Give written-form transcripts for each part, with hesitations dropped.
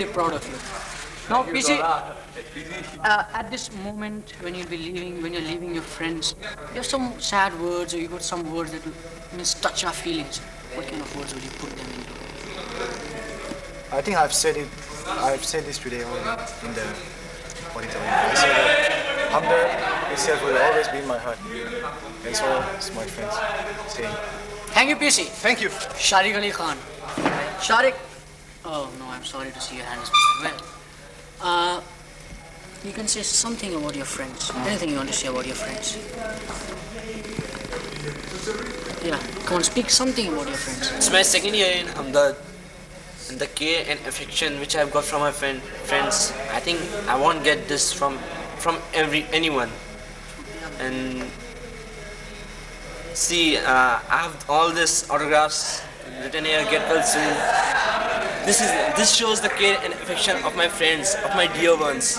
Very proud of you. Now, PC, at this moment when you'll be leaving, when you're leaving your friends, you have some sad words or you got some words that touch our feelings. What kind of words would you put them into? I think I've said it. I've said this today already in the auditorium. I said that Hamdard itself will always be in my heart, and so is my friends saying. Thank you, PC. Thank you. Sharik Ali Khan. Sharik. Oh no, I'm sorry to see your hand is well. You can say something about your friends. Anything you want to say about your friends? Yeah, come on, speak something about your friends. It's my second year in Hamdard, and the care and affection which I've got from my friends, I think I won't get this from anyone. And see, I have all these autographs written here. Get well soon. This shows the care and affection of my friends, of my dear ones.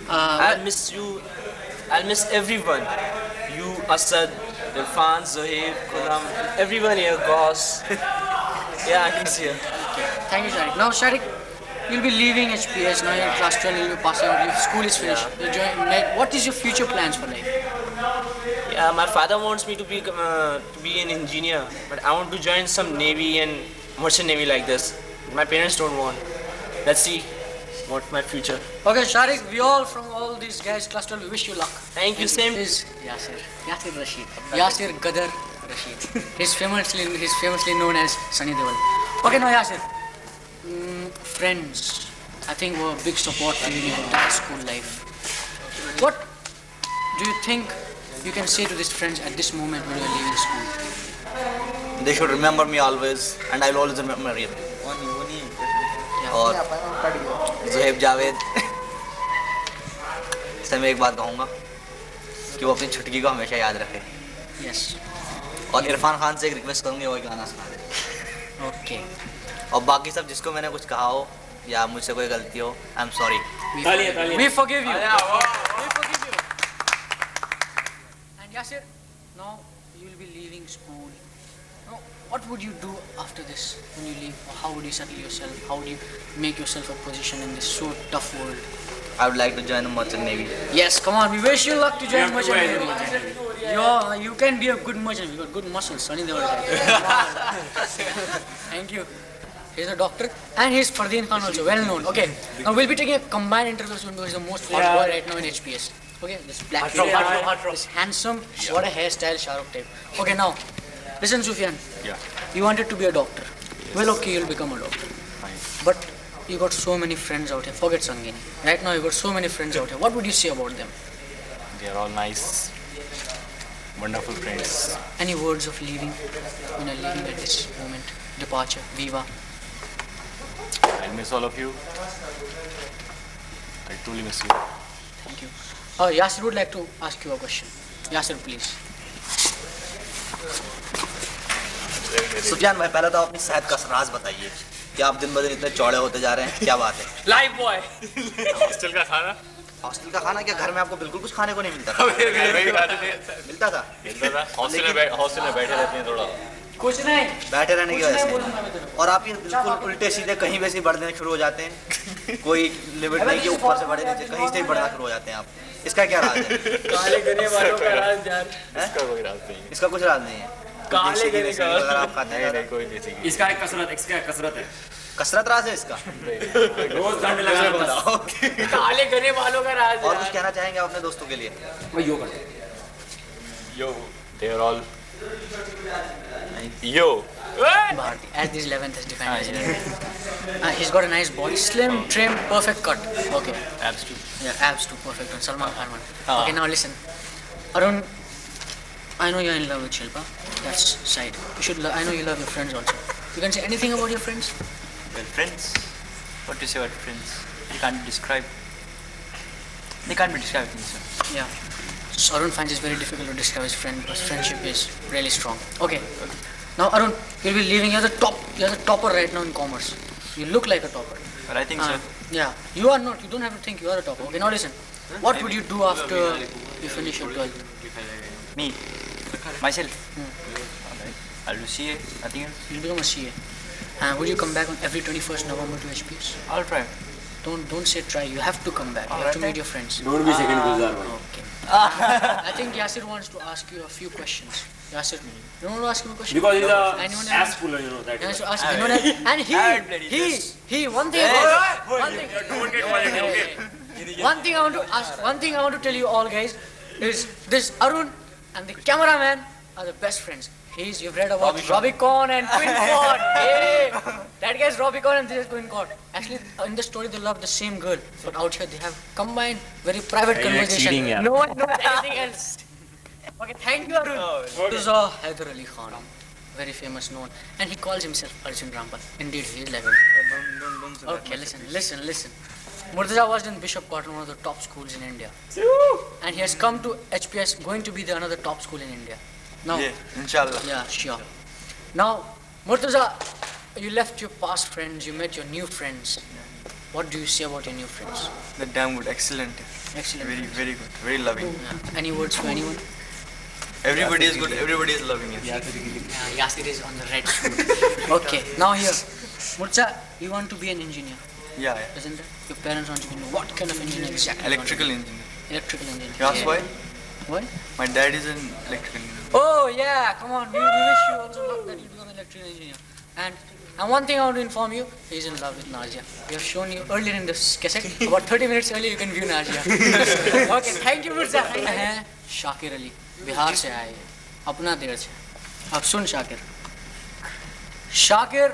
I'll miss you. I'll miss everyone. You, Asad, Irfan, Zohaib, Khurram, everyone here, Gauss. Yeah, I can see her. Thank you, Sharik. Now, Sharik, you'll be leaving HPS. Now you're in class 12, you'll be passing out. Your school is finished. You're joining NET. What is your future plans for life? Yeah, my father wants me to be an engineer, but I want to join some navy and merchant navy like this. My parents don't want. Let's see what's my future. Okay, Sharik, we all from all these guys, class 12, we wish you luck. Thank you, same. Is Yasir Rashid. Yasir Gadar Rashid. He's famously known as Sunny Deol. Okay, now Yasir. Friends, I think were a big support for you in your entire school life. What do you think you can say to these friends at this moment when you're leaving school? They should remember me always, and I'll always remember them. और ज़ुहैब जावेद से मैं एक बात कहूँगा कि वो अपनी छुटकी को हमेशा याद रखे. Yes. और इरफान खान से एक रिक्वेस्ट करूँगी वो एक गाना सुना दे. Okay. और बाकी सब जिसको मैंने कुछ कहा हो या मुझसे कोई गलती हो, I am sorry. We forgive you. We forgive you. And Yasir, now you'll be leaving school. Now, what would you do after this when you leave? Or how would you settle yourself? How would you make yourself a position in this so tough world? I would like to join the merchant navy. Yes, come on. We wish you luck to join merchant navy. You can be a good merchant. You got good muscles. Sunny Deol. Thank you. He's a doctor and he's Fardeen Khan also, well known. Okay, now we'll be taking a combined interview soon because he's the most fun boy right now in HPS. Okay, this black this handsome, what a hairstyle, Shahrukh type. Okay, now, listen Sufyan. Yeah. You wanted to be a doctor. Well, okay, you'll become a doctor. Fine. But you got so many friends out here. Forget Sangini. Right now you got so many friends out here. What would you say about them? They are all nice, wonderful friends. Any words of leaving when you're leaving at this moment? Departure, Viva. I'll miss all of you. I truly miss you. Thank you. Yasir would like to ask you a question. Yasir, please. Sufiyan भाई, पहले तो अपनी सेहत का राज बताइए कि आप दिन ब दिन इतने चौड़े होते जा रहे हैं, क्या बात है? Live boy. हॉस्टल का खाना? हॉस्टल का खाना क्या, घर में आपको बिल्कुल कुछ खाने को नहीं मिलता था? मिलता था? हॉस्टल में बैठे रहते हैं थोड़ा. कुछ नहीं. बैठे रहने की वजह से. और आप ये बिल्कुल उल्टे सीधे कहीं वैसे बढ़ने शुरू हो जाते हैं. कोई लिमिट नहीं कि ऊपर से बढ़े नीचे, कहीं से ही बढ़ना शुरू हो जाते हैं आप. इसका क्या राज है? काले गने वालों का राज यार. इसका कोई राज नहीं है. इसका कुछ राज नहीं है. काले गने का. अगर आप खाते हैं नहीं, कोई देसी घी. इसका एक कसरत है. कसरत राज है इसका. रोज दंड लगाना. काले गने वालों का राज. और कुछ कहना चाहेंगे अपने दोस्तों के लिए? मैं यो करता. Yo, they are all. Yo. Bharti, as this 11th has defined as he's got a nice body, slim, trim, perfect cut. Okay. Abs too. Yeah, abs too, perfect one. Salman Khan one. Okay, now listen. Arun, I know you're in love with Shilpa. That's side. You should. I know you love your friends also. You can say anything about your friends. Well, friends, what to say about friends? They can't be described. They can't be described in this way. Yeah. So Arun finds it very difficult to describe his friend because friendship is really strong. Okay. Now Arun, you'll be leaving. You're the topper right now in commerce. You look like a topper. But I think so. Yeah. You are not. You don't have to think you are a topper. Okay. Now listen. What would you do after you finish your 12th? Me, myself. Alright. I'll do CA, nothing else. You'll become a CA. Would you come back on every 21st November to HPS? I'll try. Don't say try. You have to come back. You have to meet your friends. Don't be second Gulzar. Okay. I think Yasir wants to ask you a few questions. Yasir, you want to ask him a question? Because he's Anyone a else? ass puller, you know that. He wants to ask anyone else? And one thing I want to tell you all guys is this Arun and the cameraman are the best friends. You've read about Robicon and Twin Cod. Hey, that guy's Robicon and this is Twin Cod. Actually, in the story they love the same girl, but out here they have combined very private conversation. cheating, yeah. No one knows anything else. Okay, thank you Arun. This is Haider Ali Khan, very famous known, and he calls himself Arjun Rampal. Indeed, he is like a... Okay, listen. Murtaza was in Bishop Cotton, one of the top schools in India. And he has come to HPS, going to be another top school in India. Now, Yeah, inshallah. yeah, sure. Now, Murtaza, you left your past friends, you met your new friends. What do you say about your new friends? They're damn good, excellent. Excellent. Very good, very loving. Yeah. Any words for anyone? Everybody is good, everybody is loving it. Yasir is on the red suit. Okay, now here. Murtaza, you want to be an engineer, Yeah. isn't it? Your parents want you to know what kind of engineer exactly. you want to Electrical be? engineer. Electrical engineer. You ask why? Why? My dad is an electrical engineer. Oh yeah, come on. We wish you also luck that you become an electrical engineer. And one thing I want to inform you, he's in love with Nazia. We have shown you earlier in this cassette. About 30 minutes earlier you can view Nazia. Okay, thank you Mirza. हैं शाकिर अली, बिहार से आए, अपना देर से. अब सुन Shakir. Shakir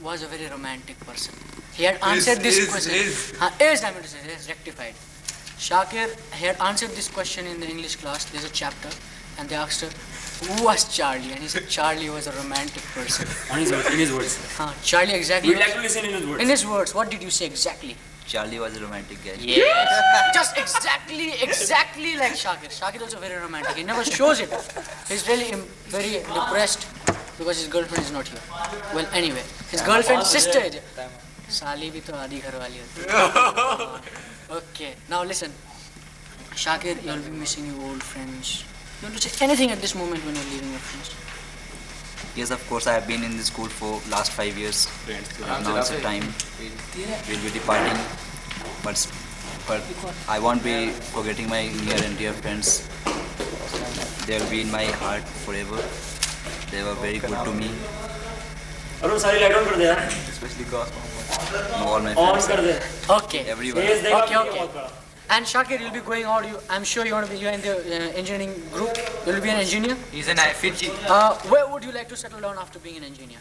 was a very romantic person. He had answered this question. Is I mean to say, is rectified. Shakir had answered this question in the English class. There's a chapter, and they asked her, who was Charlie? And he said Charlie was a romantic person. In his words. Charlie exactly. We'd like to listen in his words. In his words, what did you say exactly? Charlie was a romantic guy. Yes. Just exactly like Shakir. Shakir also very romantic. He never shows it. He's really very depressed because his girlfriend is not here. Well, anyway, his girlfriend's sister is. Sali bhi to aadhi ghar wali hoti hai. Okay, now listen. Shakir, you'll be missing your old friends. You want to say anything at this moment when you're leaving your friends? Yes, of course, I have been in this school for last 5 years. Now it's a time. We'll be departing. But I won't be forgetting my near and dear friends. They'll be in my heart forever. They were very good to me. Arun सारी light on कर दे यार. Especially Gauss Mohammed. All my on friends, कर दे. Okay. everyone. तेज देगा Okay, okay. And Shakir, you'll be going out. I'm sure you're in the engineering group. You'll be an engineer. He's an Fiji. Where would you like to settle down after being an engineer?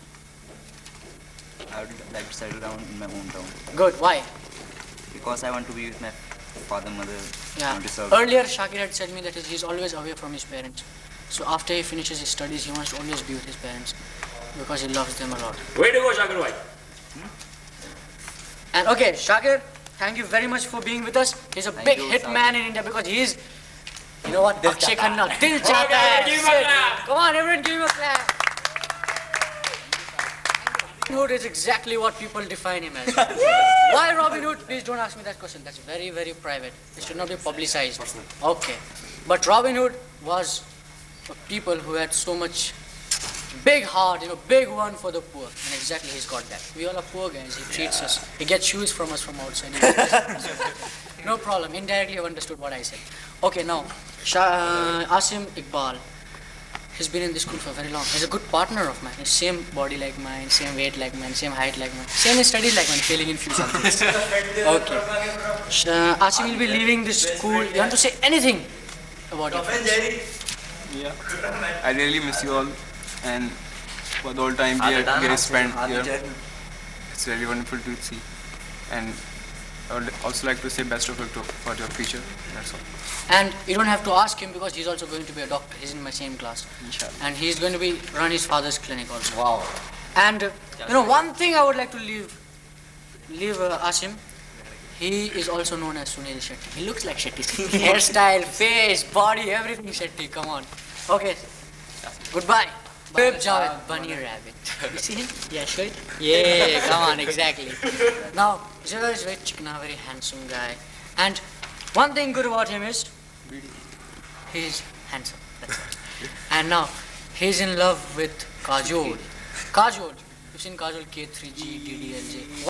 I would like to settle down in my hometown Good. Why? because I want to be with my father, mother. I Yeah. want to serve. Earlier, Shakir had said me that he's always away from his parents. So after he finishes his studies, he wants to always be with his parents because he loves them a lot. Way to go, Shakir bhai. And okay, Shakir, thank you very much for being with us. He's a big hit man in India because he's, you know what, Akshay Khanna. Dil chahta hai. give him a clap. Come on, everyone, give him a clap. Robin Hood is exactly what people define him as. Why Robin Hood? Please don't ask me that question. That's very, very private. It should not be publicized. Okay. But Robin Hood was for people who had so much big heart, big one for the poor. And exactly he's got that. We all are poor guys. He treats us. He gets shoes from us from outside. No problem. Indirectly you've understood what I said. Okay, now, Asim Iqbal. He's been in this school for very long. He's a good partner of mine. He's same body like mine, same weight like mine, same height like mine, same in studies like mine, failing in few subjects. Okay. Asim will be leaving this school. You want to say anything about your friends? Yeah. I really miss you all and for the whole time we spent here. It's really wonderful to see. And I would also like to say best of luck for your future. That's all. And you don't have to ask him because he's also going to be a doctor. He's in my same class. Inshallah. And he's going to run his father's clinic also. Wow. And one thing I would like to leave Asim. He is also known as Sunil Shetty. He looks like Shetty. Hairstyle, face, body, everything Shetty. Come on. Okay. Goodbye. Babe Javed, bunny rabbit. You see him? Yeah, sure. Yeah, come on, exactly. Now, Javed is very chikna, very handsome guy. And one thing good about him is he's handsome. That's it. And now he's in love with Kajol. Kajol, You've seen Kajol K3G, DDLJ.